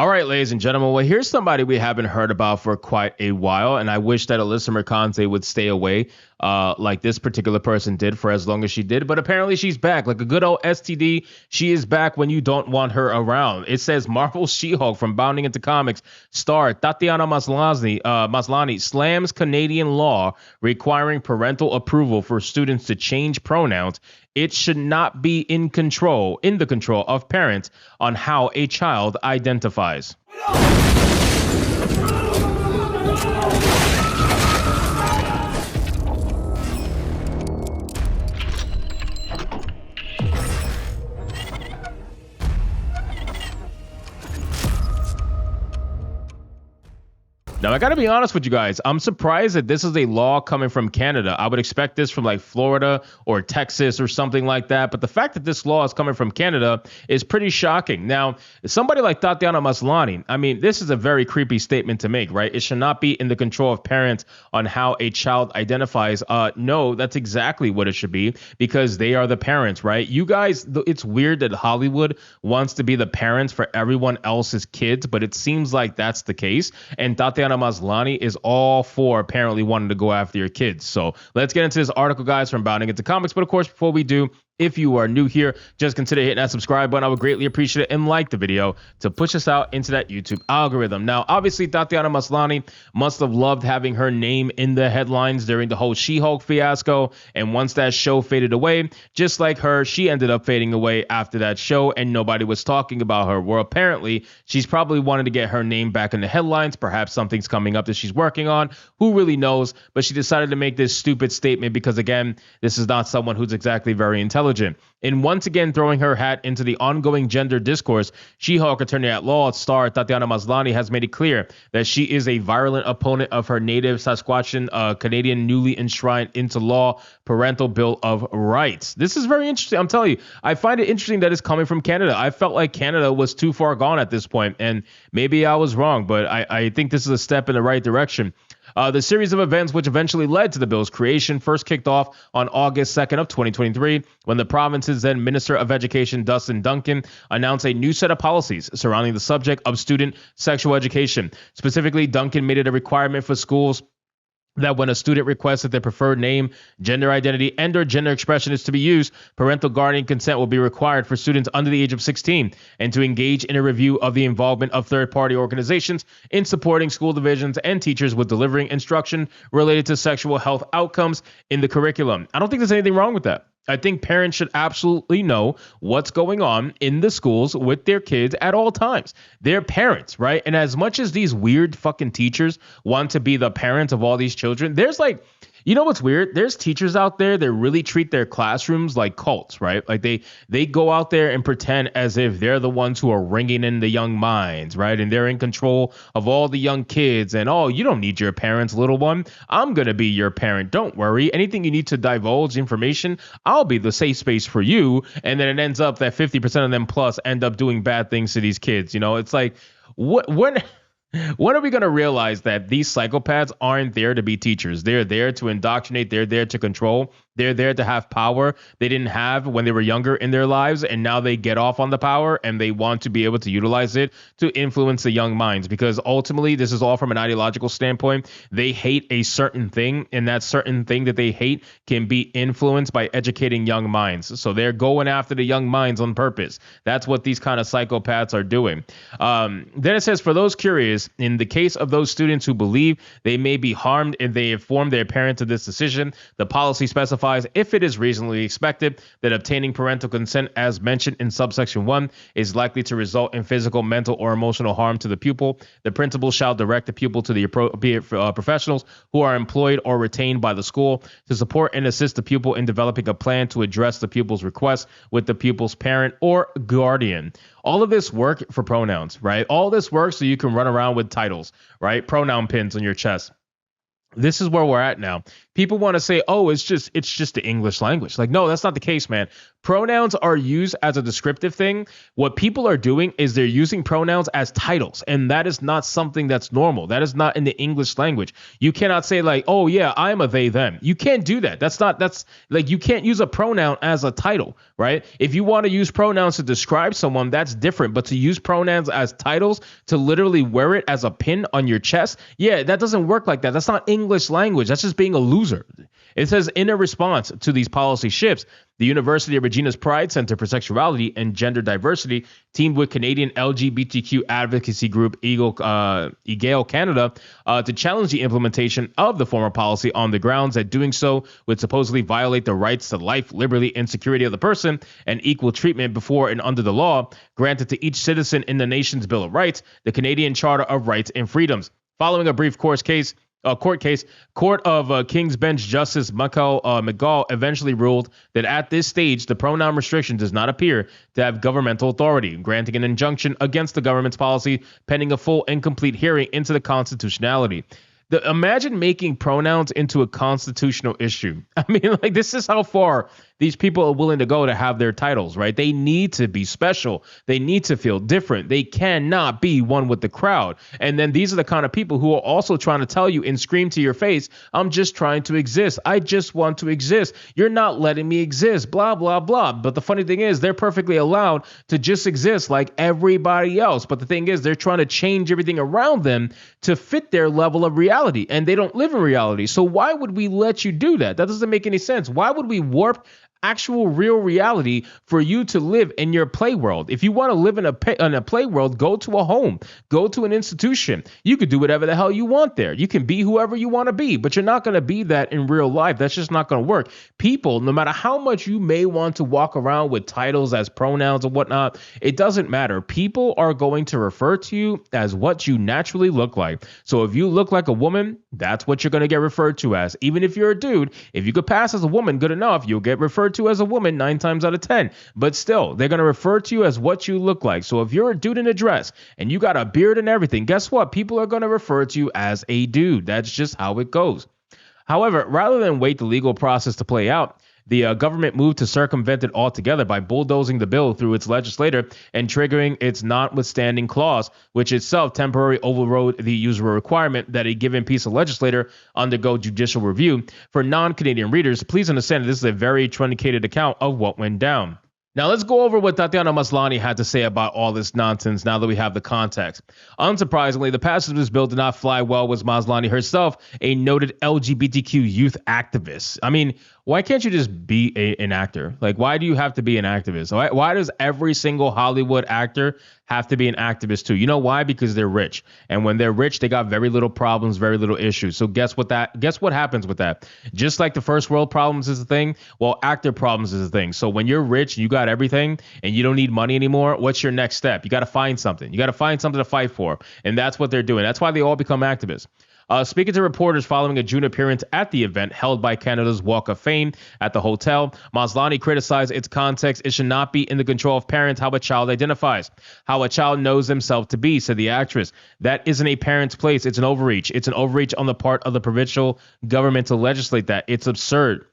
All right, ladies and gentlemen. Well, here's somebody we haven't heard about for quite a while, and I wish that Alyssa Mercante would stay away, like this particular person did for as long as she did. But apparently, she's back, like a good old STD. She is back when you don't want her around. It says Marvel She-Hulk from Bounding into Comics star Tatianna Maslany slams Canadian law requiring parental approval for students to change pronouns. It should not be in the control of parents on how a child identifies. Now, I got to be honest with you guys. I'm surprised that this is a law coming from Canada. I would expect this from like Florida or Texas or something like that. But the fact that this law is coming from Canada is pretty shocking. Now, somebody like Tatianna Maslany, I mean, this is a very creepy statement to make, right? It should not be in the control of parents on how a child identifies. No, that's exactly what it should be, because they are the parents, right? You guys, it's weird that Hollywood wants to be the parents for everyone else's kids, but it seems like that's the case. And Tatianna Maslany is all for apparently wanting to go after your kids. So let's get into this article, guys, from Bounding into Comics. But of course, before we do, if you are new here, just consider hitting that subscribe button. I would greatly appreciate it, and like the video to push us out into that YouTube algorithm. Now, obviously, Tatianna Maslany must have loved having her name in the headlines during the whole She-Hulk fiasco. And once that show faded away, just like her, she ended up fading away after that show, and nobody was talking about her. Well, apparently, she's probably wanted to get her name back in the headlines. Perhaps something's coming up that she's working on. Who really knows? But she decided to make this stupid statement because, again, this is not someone who's exactly very intelligent. In once again throwing her hat into the ongoing gender discourse, She-Hulk attorney at law star Tatianna Maslany has made it clear that she is a virulent opponent of her native Saskatchewan Canadian newly enshrined into law Parental Bill of Rights. This is very interesting. I'm telling you, I find it interesting that it's coming from Canada. I felt like Canada was too far gone at this point, and maybe I was wrong, but I think this is a step in the right direction. The series of events which eventually led to the bill's creation first kicked off on August 2nd of 2023, when the province's then Minister of Education, Dustin Duncan, announced a new set of policies surrounding the subject of student sexual education. Specifically, Duncan made it a requirement for schools that when a student requests that their preferred name, gender identity, and or gender expression is to be used, parental guardian consent will be required for students under the age of 16, and to engage in a review of the involvement of third-party organizations in supporting school divisions and teachers with delivering instruction related to sexual health outcomes in the curriculum. I don't think there's anything wrong with that. I think parents should absolutely know what's going on in the schools with their kids at all times. They're parents, right? And as much as these weird fucking teachers want to be the parents of all these children, there's like, you know what's weird? There's teachers out there that really treat their classrooms like cults, right? Like they go out there and pretend as if they're the ones who are ringing in the young minds, right? And they're in control of all the young kids. And, oh, you don't need your parents, little one. I'm going to be your parent. Don't worry. Anything you need to divulge information, I'll be the safe space for you. And then it ends up that 50% of them plus end up doing bad things to these kids. You know, it's like, when are we going to realize that these psychopaths aren't there to be teachers? They're there to indoctrinate. They're there to control. They're there to have power they didn't have when they were younger in their lives, and now they get off on the power and they want to be able to utilize it to influence the young minds, because ultimately this is all from an ideological standpoint. They hate a certain thing, and that certain thing that they hate can be influenced by educating young minds. So they're going after the young minds on purpose. That's what these kind of psychopaths are doing. Then it says, for those curious, in the case of those students who believe they may be harmed if they inform their parents of this decision, the policy specifies if it is reasonably expected that obtaining parental consent as mentioned in subsection 1 is likely to result in physical, mental, or emotional harm to the pupil, the principal shall direct the pupil to the appropriate professionals who are employed or retained by the school to support and assist the pupil in developing a plan to address the pupil's request with the pupil's parent or guardian. All of this work for pronouns, right? All this work so you can run around with titles, right? Pronoun pins on your chest. This is where we're at now. People want to say, oh, it's just the English language. Like, no, that's not the case, man. Pronouns are used as a descriptive thing. What people are doing is they're using pronouns as titles, and that is not something that's normal. That is not in the English language. You cannot say like, oh yeah, I'm a they, them. You can't do that. That's like, you can't use a pronoun as a title, right? If you want to use pronouns to describe someone, that's different. But to use pronouns as titles, to literally wear it as a pin on your chest, yeah, that doesn't work like that. That's not English language. That's just being a loser. It says, in a response to these policy shifts, the University of Regina's Pride Center for Sexuality and Gender Diversity teamed with Canadian LGBTQ advocacy group Egale Canada to challenge the implementation of the former policy on the grounds that doing so would supposedly violate the rights to life, liberty, and security of the person and equal treatment before and under the law granted to each citizen in the nation's Bill of Rights, the Canadian Charter of Rights and Freedoms. Following a brief court case, Court of King's Bench Justice Michael McGall eventually ruled that at this stage, the pronoun restriction does not appear to have governmental authority, granting an injunction against the government's policy pending a full and complete hearing into the constitutionality. Imagine making pronouns into a constitutional issue. I mean, like, this is how far these people are willing to go to have their titles, right? They need to be special. They need to feel different. They cannot be one with the crowd. And then these are the kind of people who are also trying to tell you and scream to your face, I'm just trying to exist. I just want to exist. You're not letting me exist, blah, blah, blah. But the funny thing is, they're perfectly allowed to just exist like everybody else. But the thing is, they're trying to change everything around them to fit their level of reality. And they don't live in reality. So why would we let you do that? That doesn't make any sense. Why would we warp actual real reality for you to live in your play world? If you want to live in a play world, go to a home, go to an institution. You could do whatever the hell you want there. You can be whoever you want to be, but you're not going to be that in real life. That's just not going to work. People, no matter how much you may want to walk around with titles as pronouns and whatnot, it doesn't matter. People are going to refer to you as what you naturally look like. So if you look like a woman, that's what you're going to get referred to as. Even if you're a dude, if you could pass as a woman good enough, you'll get referred to as a woman 9 times out of 10. But still, they're going to refer to you as what you look like. So if you're a dude in a dress and you got a beard and everything, guess what? People are going to refer to you as a dude. That's just how it goes. However, rather than wait the legal process to play out, the government moved to circumvent it altogether by bulldozing the bill through its legislator and triggering its notwithstanding clause, which itself temporarily overrode the usual requirement that a given piece of legislator undergo judicial review. For non-Canadian readers, please understand that this is a very truncated account of what went down. Now let's go over what Tatianna Maslany had to say about all this nonsense now that we have the context. Unsurprisingly, the passage of this bill did not fly well with Maslany herself, a noted LGBTQ youth activist. I mean, why can't you just be an actor? Like, why do you have to be an activist? Why does every single Hollywood actor have to be an activist too? You know why? Because they're rich. And when they're rich, they got very little problems, very little issues. So guess what happens with that? Just like the first world problems is a thing, well, actor problems is a thing. So when you're rich, you got everything and you don't need money anymore, what's your next step? You got to find something. You got to find something to fight for. And that's what they're doing. That's why they all become activists. Speaking to reporters following a June appearance at the event held by Canada's Walk of Fame at the hotel, Maslany criticized its context. It should not be in the control of parents how a child identifies, how a child knows themselves to be, said the actress. That isn't a parent's place. It's an overreach. It's an overreach on the part of the provincial government to legislate that. It's absurd.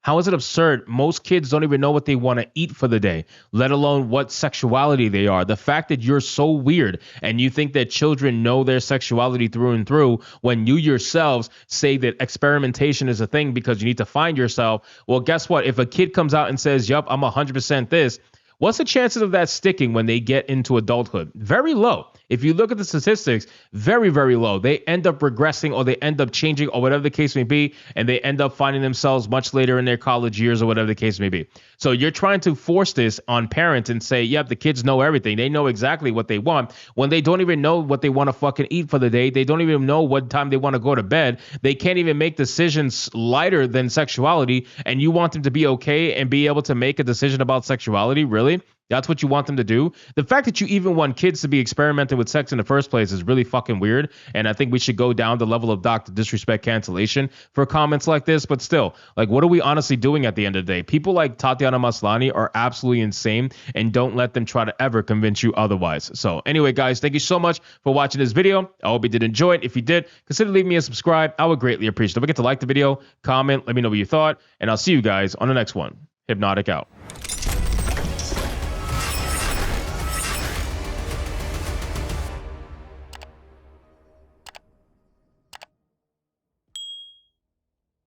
How is it absurd? Most kids don't even know what they want to eat for the day, let alone what sexuality they are. The fact that you're so weird and you think that children know their sexuality through and through when you yourselves say that experimentation is a thing because you need to find yourself. Well, guess what? If a kid comes out and says, yup, I'm 100% this, what's the chances of that sticking when they get into adulthood? Very low. If you look at the statistics, very, very low. They end up regressing or they end up changing or whatever the case may be, and they end up finding themselves much later in their college years or whatever the case may be. So you're trying to force this on parents and say, yep, the kids know everything. They know exactly what they want when they don't even know what they want to fucking eat for the day. They don't even know what time they want to go to bed. They can't even make decisions lighter than sexuality, and you want them to be okay and be able to make a decision about sexuality? Really? That's what you want them to do? The fact that you even want kids to be experimenting with sex in the first place is really fucking weird. And I think we should go down the level of Dr. Disrespect cancellation for comments like this. But still, like, what are we honestly doing at the end of the day? People like Tatianna Maslany are absolutely insane, and don't let them try to ever convince you otherwise. So anyway, guys, thank you so much for watching this video. I hope you did enjoy it. If you did, consider leaving me a subscribe. I would greatly appreciate it. Don't forget to like the video, comment, let me know what you thought, and I'll see you guys on the next one. Hypnotic out.